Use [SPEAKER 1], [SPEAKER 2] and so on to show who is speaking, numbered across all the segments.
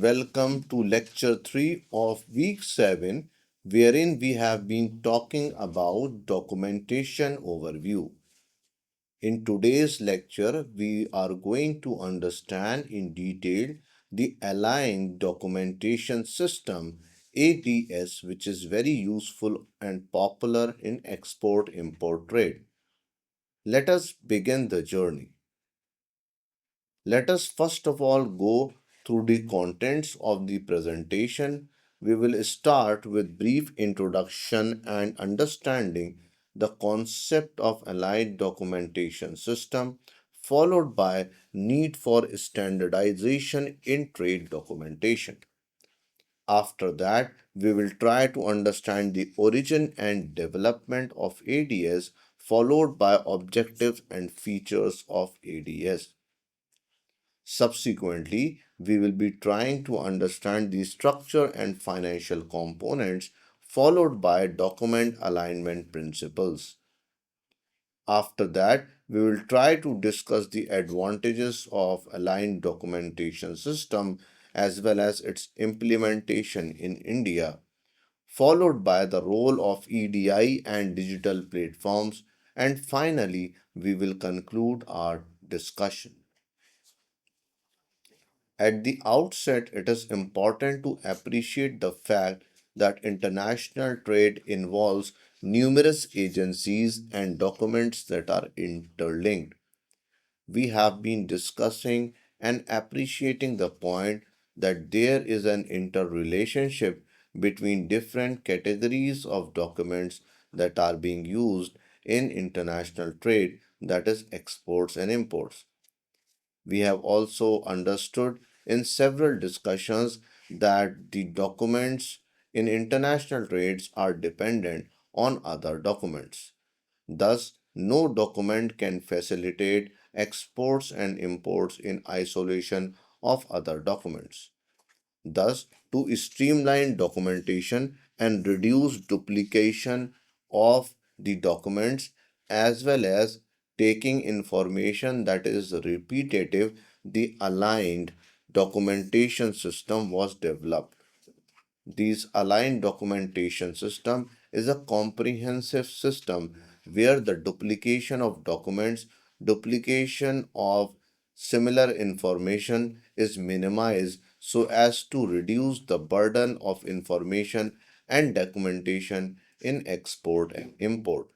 [SPEAKER 1] Welcome to lecture 3 of week 7, wherein we have been talking about documentation overview. In today's lecture, we are going to understand in detail the aligned documentation system ADS, which is very useful and popular in export import trade. Let us begin the journey. Let us first of all go through the contents of the presentation. We will start with brief introduction and understanding the concept of allied documentation system, followed by need for standardization in trade documentation. After that, we will try to understand the origin and development of ADS, followed by objectives and features of ADS. Subsequently, we will be trying to understand the structure and financial components, followed by document alignment principles. After that, we will try to discuss the advantages of aligned documentation system as well as its implementation in India, followed by the role of EDI and digital platforms, and finally, we will conclude our discussion. At the outset, it is important to appreciate the fact that international trade involves numerous agencies and documents that are interlinked. We have been discussing and appreciating the point that there is an interrelationship between different categories of documents that are being used in international trade, that is, exports and imports. We have also understood in several discussions that the documents in international trades are dependent on other documents. Thus, no document can facilitate exports and imports in isolation of other documents. Thus, to streamline documentation and reduce duplication of the documents as well as taking information that is repetitive, the aligned documentation system was developed. This aligned documentation system is a comprehensive system where the duplication of documents, duplication of similar information is minimized so as to reduce the burden of information and documentation in export and import.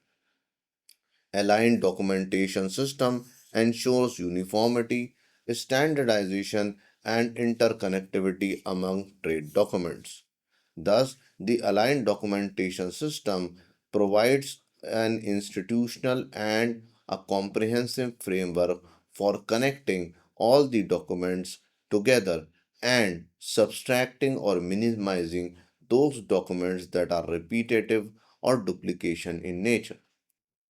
[SPEAKER 1] Aligned documentation system ensures uniformity, standardization, and interconnectivity among trade documents. Thus, the aligned documentation system provides an institutional and a comprehensive framework for connecting all the documents together and subtracting or minimizing those documents that are repetitive or duplication in nature.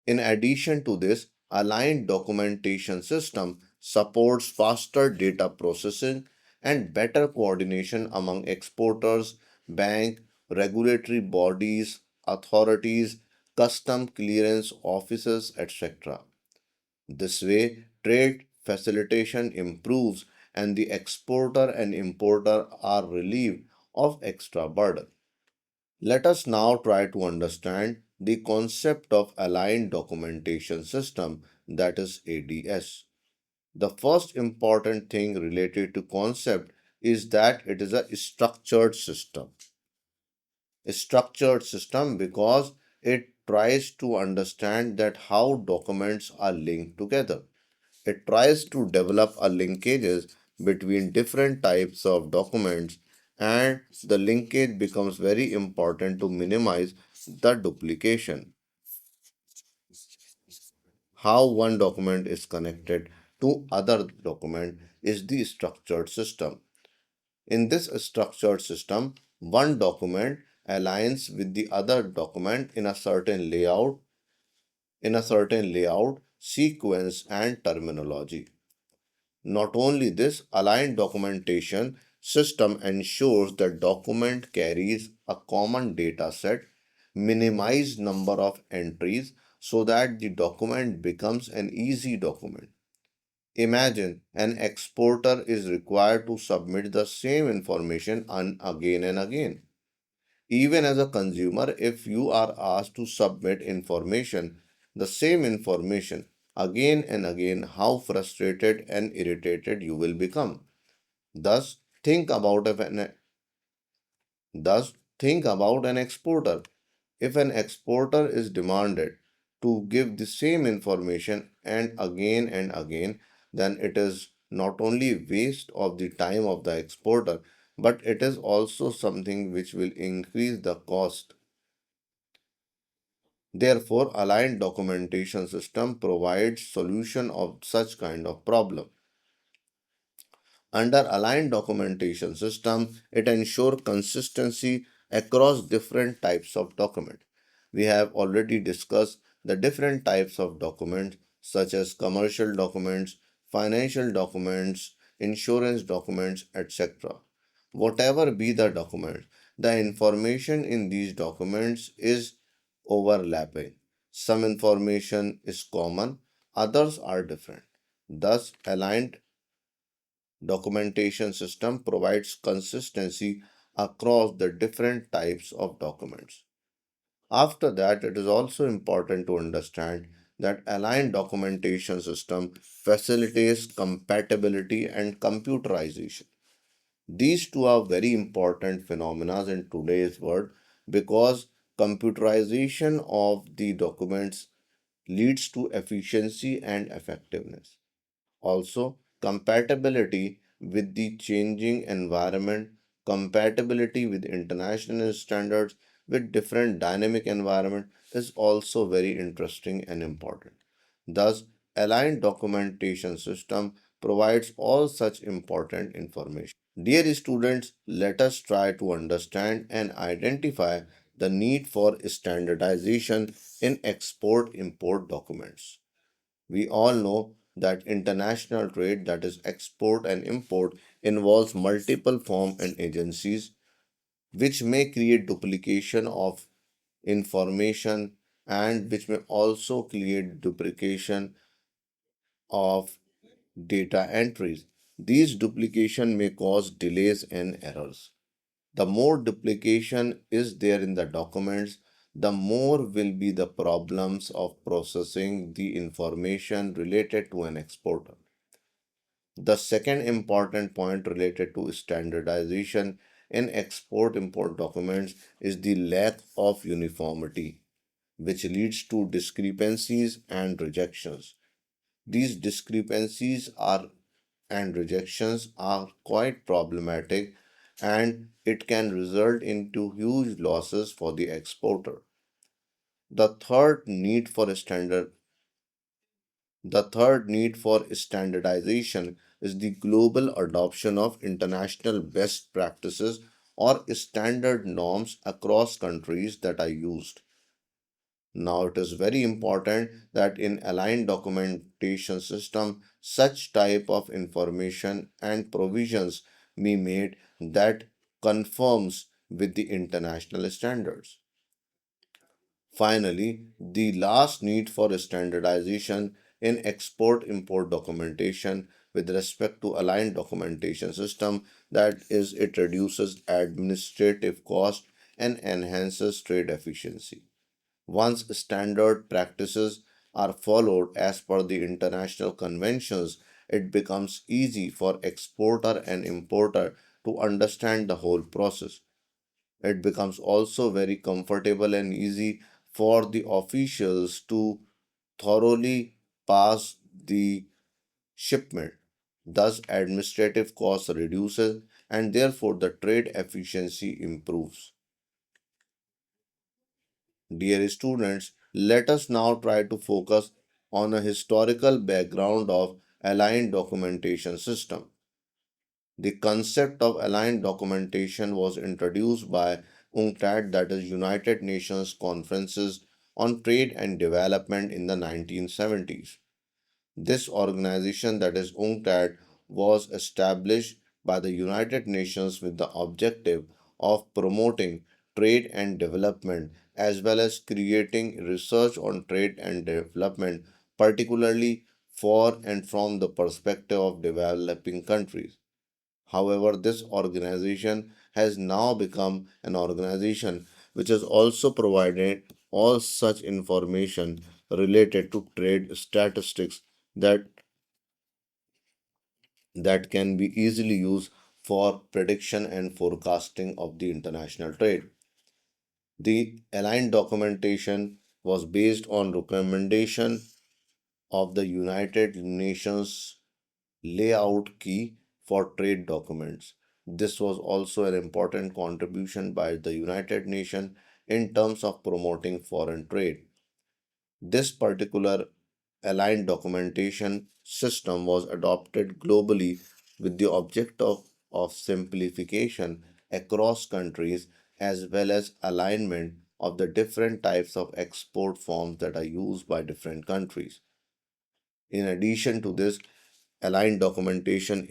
[SPEAKER 1] In addition to this, aligned documentation system supports faster data processing and better coordination among exporters, bank, regulatory bodies, authorities, custom clearance offices, etc. This way, trade facilitation improves and the exporter and importer are relieved of extra burden. Let us now try to understand the concept of aligned documentation system, that is ADS. The first important thing related to concept is that it is a structured system. A structured system because it tries to understand that how documents are linked together. It tries to develop a linkages between different types of documents, and the linkage becomes very important to minimize the duplication. How one document is connected to other document is the structured system. In this structured system, one document aligns with the other document in a certain layout, sequence, and terminology. Not only this, aligned documentation system ensures that document carries a common data set, minimize number of entries so that the document becomes an easy document. Imagine an exporter is required to submit the same information again and again. Even as a consumer, if you are asked to submit information, the same information again and again, how frustrated and irritated you will become. Thus, think about if an Thus, think about an exporter. If an exporter is demanded to give the same information and again, then it is not only waste of the time of the exporter, but it is also something which will increase the cost. Therefore, aligned documentation system provides solution of such kind of problem. Under aligned documentation system, it ensures consistency across different types of document. We have already discussed the different types of documents such as commercial documents, financial documents, insurance documents, etc. Whatever be the document, the information in these documents is overlapping. Some information is common, others are different. Thus, aligned documentation system provides consistency across the different types of documents. After that, it is also important to understand that aligned documentation system facilitates compatibility and computerization. These two are very important phenomena in today's world because computerization of the documents leads to efficiency and effectiveness. Also, compatibility with the changing environment, compatibility with international standards, with different dynamic environment is also very interesting and important. Thus, aligned documentation system provides all such important information. Dear students, let us try to understand and identify the need for standardization in export import documents. We all know that international trade, that is export and import, involves multiple firms and agencies which may create duplication of information and which may also create duplication of data entries. These duplication may cause delays and errors. The more duplication is there in the documents, the more will be the problems of processing the information related to an exporter. The second important point related to standardization in export import documents is the lack of uniformity, which leads to discrepancies and rejections. These discrepancies are and rejections are quite problematic and it can result into huge losses for the exporter. The third need for standard the third need for standardization is the global adoption of international best practices or standard norms across countries that are used. Now it is very important that in aligned documentation system, such type of information and provisions be made that conforms with the international standards. Finally, the last need for standardization in export import documentation with respect to aligned documentation system, that is it reduces administrative cost and enhances trade efficiency. Once standard practices are followed as per the international conventions, it becomes easy for exporter and importer to understand the whole process. It becomes also very comfortable and easy for the officials to thoroughly pass the shipment. Thus, administrative costs reduces and therefore the trade efficiency improves. Dear students, let us now try to focus on a historical background of aligned documentation system. The concept of aligned documentation was introduced by UNCTAD, that is United Nations Conferences on Trade and Development in the 1970s. This organization, that is UNCTAD, was established by the United Nations with the objective of promoting trade and development as well as creating research on trade and development, particularly for and from the perspective of developing countries. However, this organization has now become an organization which has also provided all such information related to trade statistics that can be easily used for prediction and forecasting of the international trade. The aligned documentation was based on recommendation of the United Nations layout key for trade documents. This was also an important contribution by the United Nations in terms of promoting foreign trade. This particular aligned documentation system was adopted globally with the objective of simplification across countries as well as alignment of the different types of export forms that are used by different countries. In addition to this, aligned documentation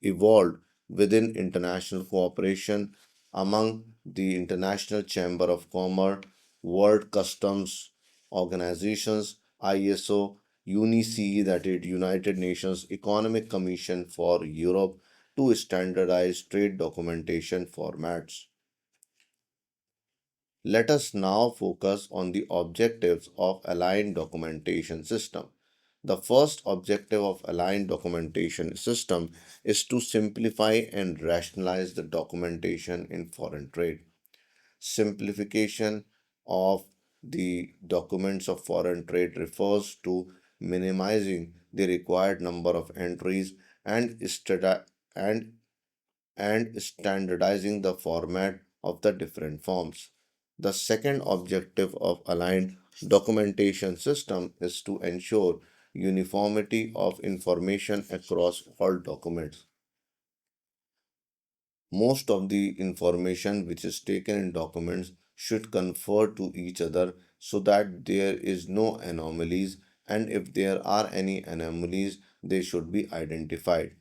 [SPEAKER 1] evolved within international cooperation among the International Chamber of Commerce, World Customs Organizations, ISO, UNICE, that is United Nations Economic Commission for Europe, to standardize trade documentation formats. Let us now focus on the objectives of aligned documentation system. The first objective of aligned documentation system is to simplify and rationalize the documentation in foreign trade. Simplification of the documents of foreign trade refers to minimizing the required number of entries and, and standardizing the format of the different forms. The second objective of aligned documentation system is to ensure uniformity of information across all documents. Most of the information which is taken in documents should confer to each other so that there is no anomalies, and if there are any anomalies they should be identified.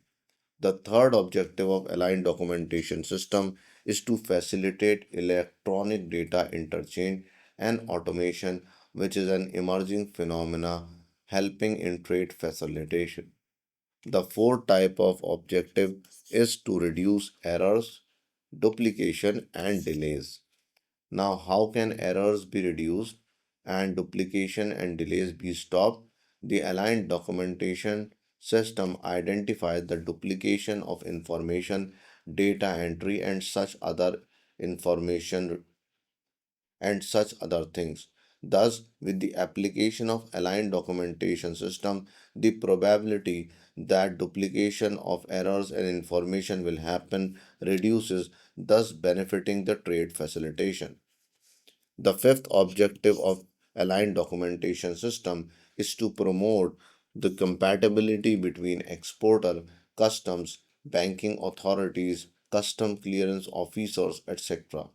[SPEAKER 1] The third objective of aligned documentation system is to facilitate electronic data interchange and automation, which is an emerging phenomena helping in trade facilitation. The fourth type of objective is to reduce errors, duplication, and delays. Now, how can errors be reduced and duplication and delays be stopped? The aligned documentation system identifies the duplication of information, data entry, information and such other things. Thus, with the application of aligned documentation system, the probability that duplication of errors and information will happen reduces, thus benefiting the trade facilitation. The fifth objective of aligned documentation system is to promote the compatibility between exporter, customs, banking authorities, custom clearance officers, etc.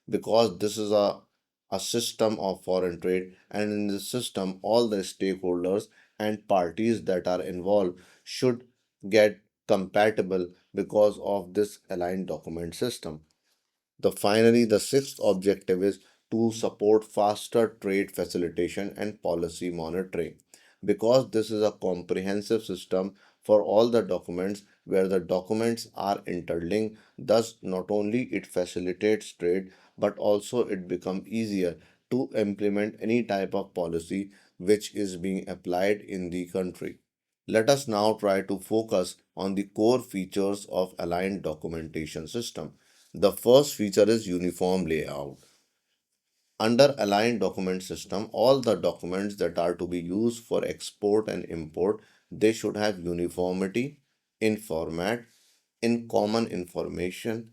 [SPEAKER 1] Because this is a system of foreign trade, and in this system, all the stakeholders and parties that are involved should get compatible because of this aligned document system. The sixth objective is to support faster trade facilitation and policy monitoring. Because this is a comprehensive system for all the documents where the documents are interlinked, thus not only it facilitates trade but also it become easier to implement any type of policy which is being applied in the country. Let us now try to focus on the core features of aligned documentation system. The first feature is uniform layout. Under aligned document system, all the documents that are to be used for export and import, they should have uniformity in format, in common information,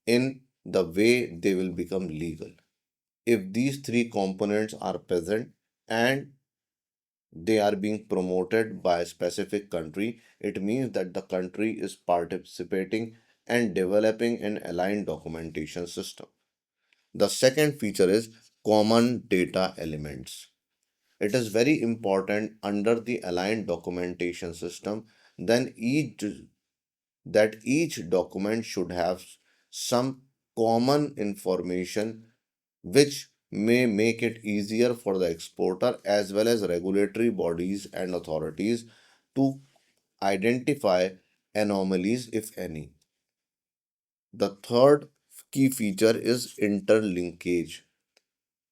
[SPEAKER 1] in the way they will become legal. If these three components are present and they are being promoted by a specific country, it means that the country is participating and developing an aligned documentation system. The second feature is common data elements. It is very important under the aligned documentation system then each document should have some common information which may make it easier for the exporter as well as regulatory bodies and authorities to identify anomalies, if any. The third key feature is interlinkage.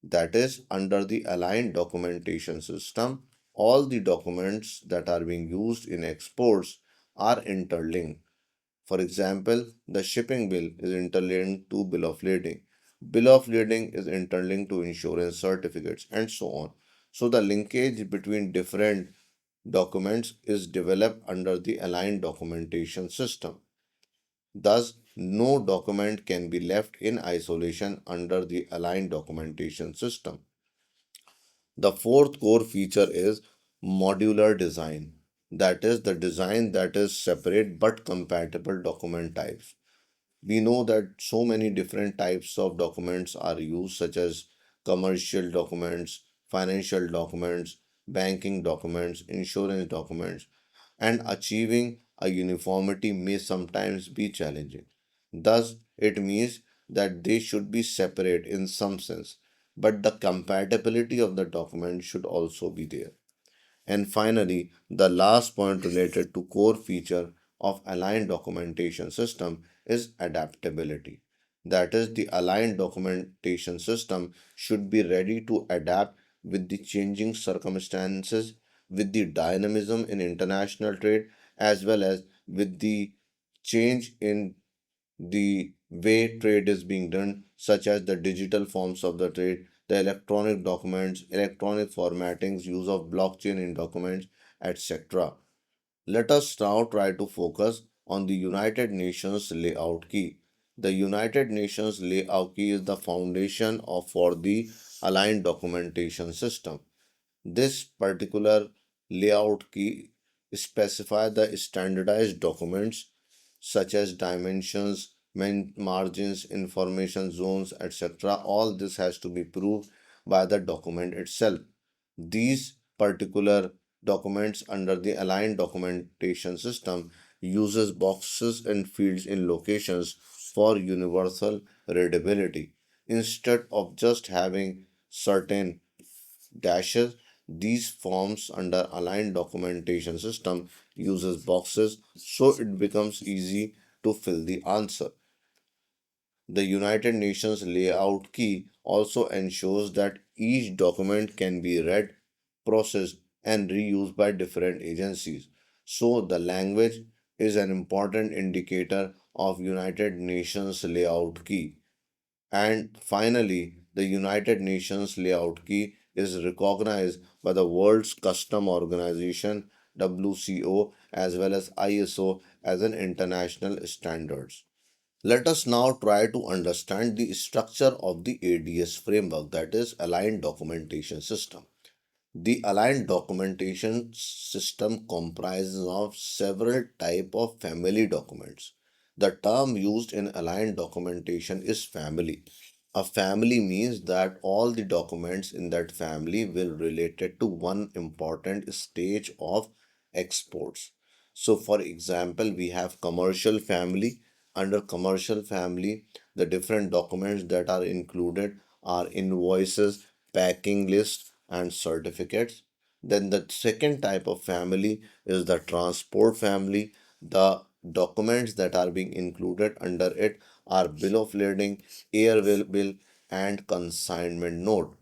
[SPEAKER 1] That is, under the aligned documentation system, all the documents that are being used in exports are interlinked. For example, the shipping bill is interlinked to bill of lading. Bill of lading is interlinked to insurance certificates, and so on. So the linkage between different documents is developed under the aligned documentation system. Thus, no document can be left in isolation under the aligned documentation system. The fourth core feature is modular design. That is the design that is separate but compatible document types. We know that so many different types of documents are used, such as commercial documents, financial documents, banking documents, insurance documents, and achieving a uniformity may sometimes be challenging. Thus, it means that they should be separate in some sense, but the compatibility of the document should also be there. And finally, the last point related to core feature of aligned documentation system is adaptability. That is, the aligned documentation system should be ready to adapt with the changing circumstances, with the dynamism in international trade, as well as with the change in the way trade is being done, such as the digital forms of the trade, the electronic documents, electronic formattings, use of blockchain in documents, etc. Let us now try to focus on the United Nations layout key. The United Nations layout key is the foundation for the aligned documentation system. This particular layout key specifies the standardized documents such as dimensions, margins, information zones, etc. All this has to be proved by the document itself. These particular documents under the aligned documentation system uses boxes and fields in locations for universal readability. Instead of just having certain dashes, these forms under aligned documentation system uses boxes, so it becomes easy to fill the answer. The United Nations layout key also ensures that each document can be read, processed, and reused by different agencies. So the language is an important indicator of United Nations layout key. And finally, the United Nations layout key is recognized by the World's Custom Organization WCO as well as ISO as an international standards. Let us now try to understand the structure of the ADS framework, that is Aligned Documentation System. The aligned documentation system comprises of several type of family documents. The term used in aligned documentation is family. A family means that all the documents in that family will related to one important stage of exports. So for example, we have commercial family. Under commercial family, the different documents that are included are invoices, packing list, and certificates. Then the second type of family is the transport family. The documents that are being included under it are bill of lading, bill, and consignment note.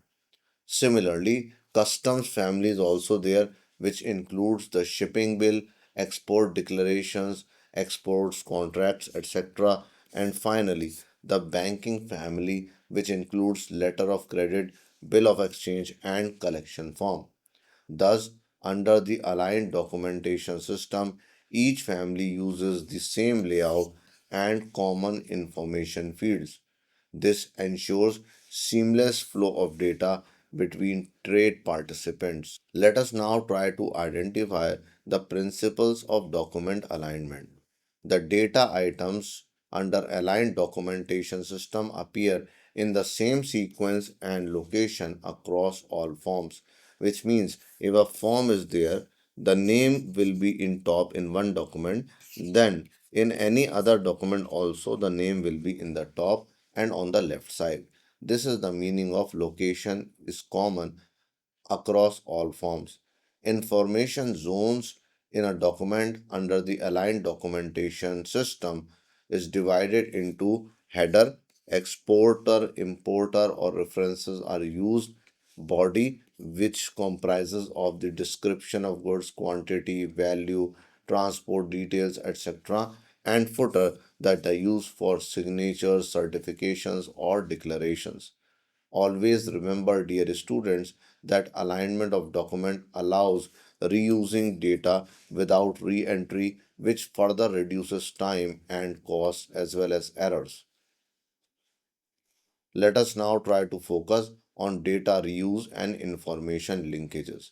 [SPEAKER 1] Similarly, customs family is also there, which includes the shipping bill, export declarations, exports contracts, etc. And finally, the banking family, which includes letter of credit, bill of exchange, and collection form. Thus, under the aligned documentation system, each family uses the same layout and common information fields. This ensures seamless flow of data between trade participants. Let us now try to identify the principles of document alignment. The data items under aligned documentation system appear in the same sequence and location across all forms, which means if a form is there, the name will be in top in one document, then in any other document also the name will be in the top and on the left side. This is the meaning of location is common across all forms. Information zones in a document under the aligned documentation system is divided into header, exporter, importer, or references are used, body, which comprises of the description of goods, quantity, value, transport details, etc., and footer that are used for signatures, certifications, or declarations. Always remember, dear students, that alignment of document allows reusing data without re-entry, which further reduces time and cost as well as errors. Let us now try to focus on data reuse and information linkages.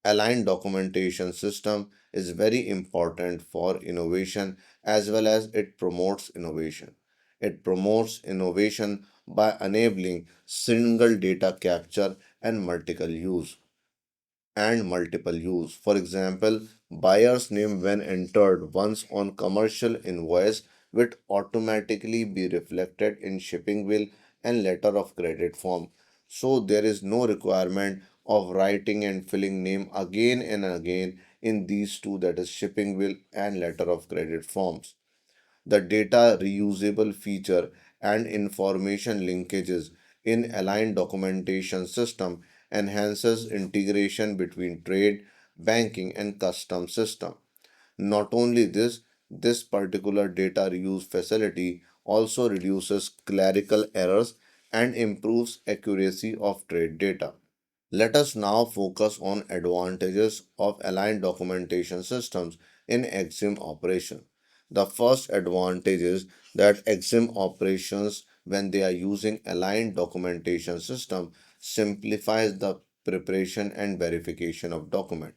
[SPEAKER 1] Aligned documentation system is very important for innovation as well as it promotes innovation. It promotes innovation by enabling single data capture and multiple use. For example, buyer's name when entered once on commercial invoice will automatically be reflected in shipping bill and letter of credit form. So there is no requirement of writing and filling name again and again in these two, that is shipping bill and letter of credit forms. The data reusable feature and information linkages in aligned documentation system enhances integration between trade, banking, and custom system. Not only this, this particular data reuse facility also reduces clerical errors and improves accuracy of trade data. Let us now focus on advantages of aligned documentation systems in EXIM operation. The first advantage is that EXIM operations, when they are using aligned documentation system, simplifies the preparation and verification of document.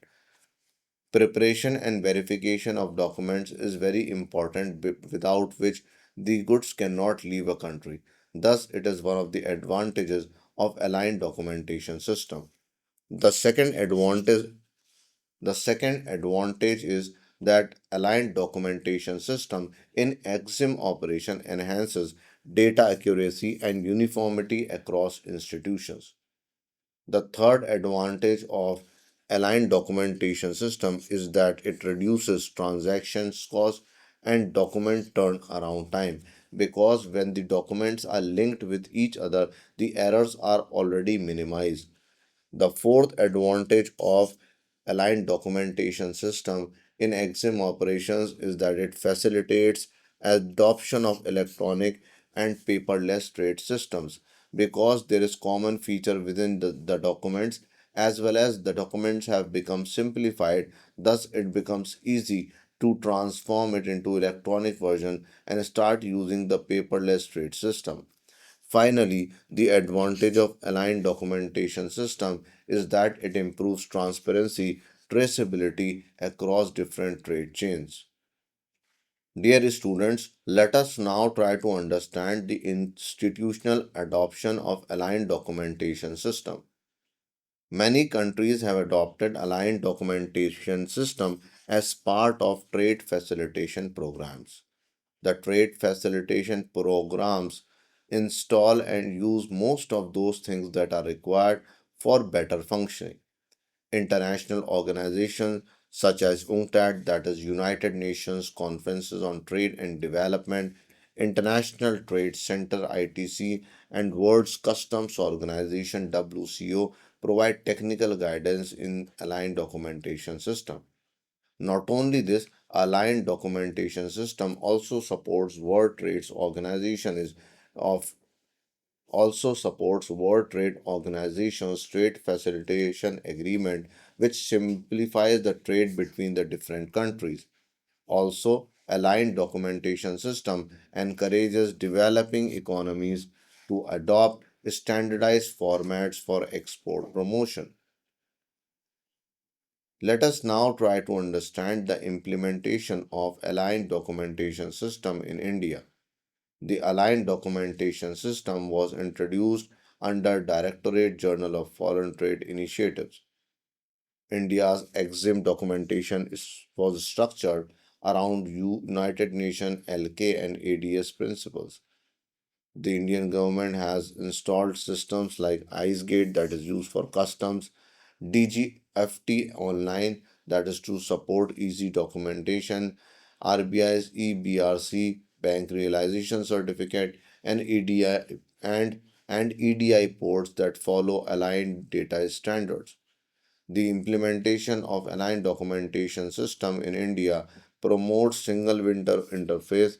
[SPEAKER 1] Preparation and verification of documents is very important, without which the goods cannot leave a country. Thus, it is one of the advantages of aligned documentation system. The second advantage the second advantage is that aligned documentation system in EXIM operation enhances data accuracy and uniformity across institutions. The third advantage of aligned documentation system is that it reduces transactions cost and document turnaround time, because when the documents are linked with each other, the errors are already minimized. The fourth advantage of aligned documentation system in EXIM operations is that it facilitates adoption of electronic and paperless trade systems, because there is common feature within the documents, as well as the documents have become simplified. Thus it becomes easy to transform it into electronic version and start using the paperless trade system. Finally, the advantage of aligned documentation system is that it improves transparency, traceability across different trade chains. Dear students, let us now try to understand the institutional adoption of aligned documentation system. Many countries have adopted aligned documentation system as part of trade facilitation programs. The trade facilitation programs install and use most of those things that are required for better functioning. International organizations such as UNCTAD, that is United Nations Conferences on Trade and Development, International Trade Center ITC, and World's Customs Organization WCO provide technical guidance in aligned documentation system. Not only this, aligned documentation system also supports World Trade Organization is of also supports World Trade Organization's trade facilitation agreement, which simplifies the trade between the different countries. Also, aligned documentation system encourages developing economies to adopt standardized formats for export promotion. Let us now try to understand the implementation of aligned documentation system in India. The aligned documentation system was introduced under Directorate Journal of Foreign Trade Initiatives. India's EXIM documentation was structured around United Nations LK and ADS principles. The Indian government has installed systems like IceGate, that is used for customs, FT online, that is to support easy documentation, RBI's EBRC bank realization certificate, and EDI ports that follow aligned data standards. The implementation of aligned documentation system in India promotes single window interface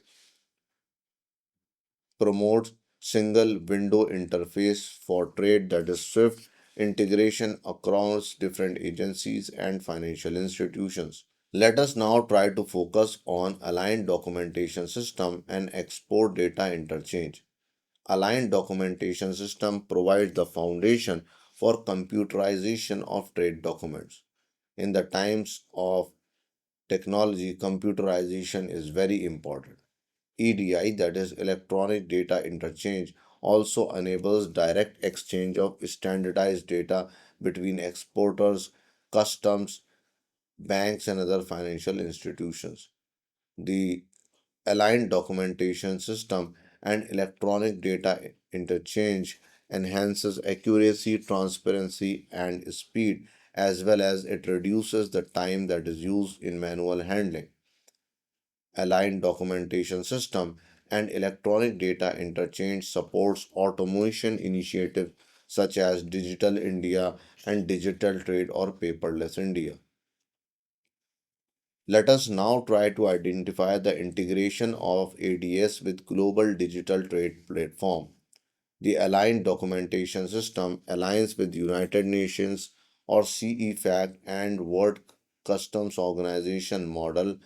[SPEAKER 1] promotes single window interface for trade, that is swift integration across different agencies and financial institutions. Let us now try to focus on aligned documentation system and export data interchange. Aligned documentation system provides the foundation for computerization of trade documents. In the times of technology, computerization is very important. EDI, that is electronic data interchange, also enables direct exchange of standardized data between exporters, customs, banks, and other financial institutions. The aligned documentation system and electronic data interchange enhances accuracy, transparency, and speed, as well as it reduces the time that is used in manual handling. Aligned documentation system and electronic data interchange supports automation initiatives such as Digital India and Digital Trade or Paperless India. Let us now try to identify the integration of ADS with global digital trade platform. The aligned documentation system aligns with United Nations or CEFAC and World Customs Organization model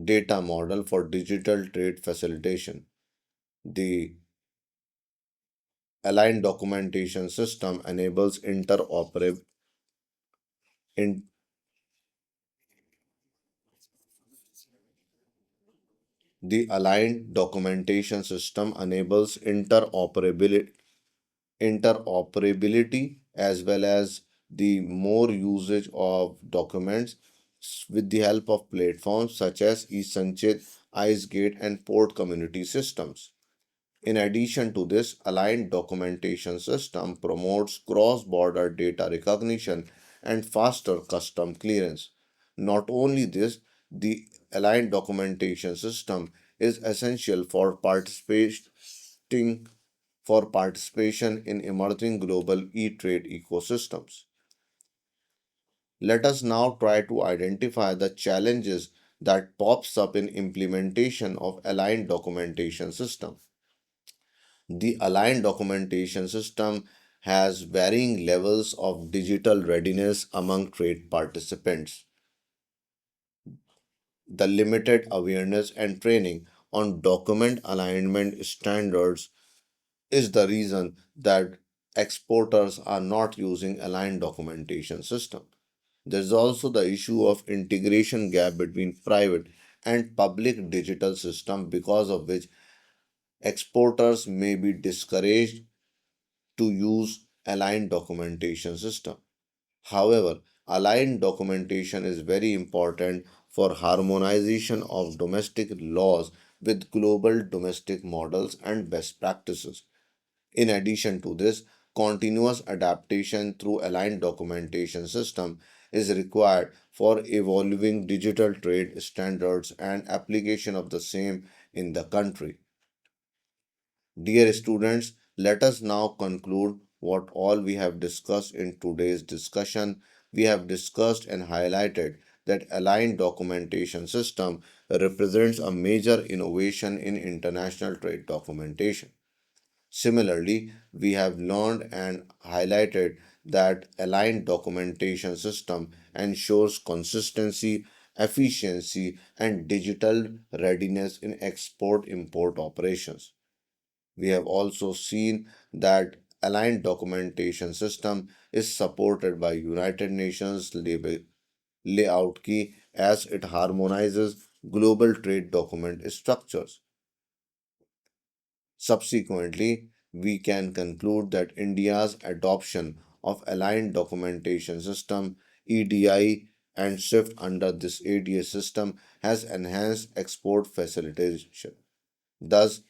[SPEAKER 1] data model for digital trade facilitation. The aligned documentation system enables in, the aligned documentation system enables interoperability as well as the more usage of documents with the help of platforms such as eSanchit, IceGate, and port community systems. In addition to this, aligned documentation system promotes cross-border data recognition and faster custom clearance. Not only this, the aligned documentation system is essential for participation in emerging global e-trade ecosystems. Let us now try to identify the challenges that pops up in implementation of aligned documentation system. The aligned documentation system has varying levels of digital readiness among trade participants. The limited awareness and training on document alignment standards is the reason that exporters are not using aligned documentation system. There's also the issue of integration gap between private and public digital system, because of which exporters may be discouraged to use aligned documentation system. However, aligned documentation is very important for harmonization of domestic laws with global domestic models and best practices. In addition to this, continuous adaptation through aligned documentation system is required for evolving digital trade standards and application of the same in the country. Dear students, let us now conclude what all we have discussed in today's discussion. We have discussed and highlighted that aligned documentation system represents a major innovation in international trade documentation. Similarly, we have learned and highlighted that aligned documentation system ensures consistency, efficiency, and digital readiness in export import operations. We have also seen that aligned documentation system is supported by United Nations layout key as it harmonizes global trade document structures. Subsequently, we can conclude that India's adoption of aligned documentation system EDI and shift under this ADA system has enhanced export facilitation. Thus,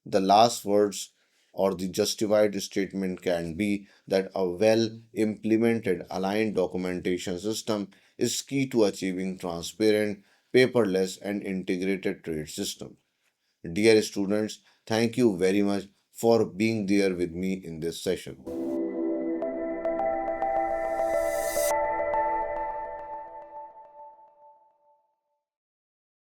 [SPEAKER 1] the last words or the justified statement can be that a well implemented aligned documentation system is key to achieving transparent, paperless, and integrated trade system. Dear students, thank you very much for being there with me in this session.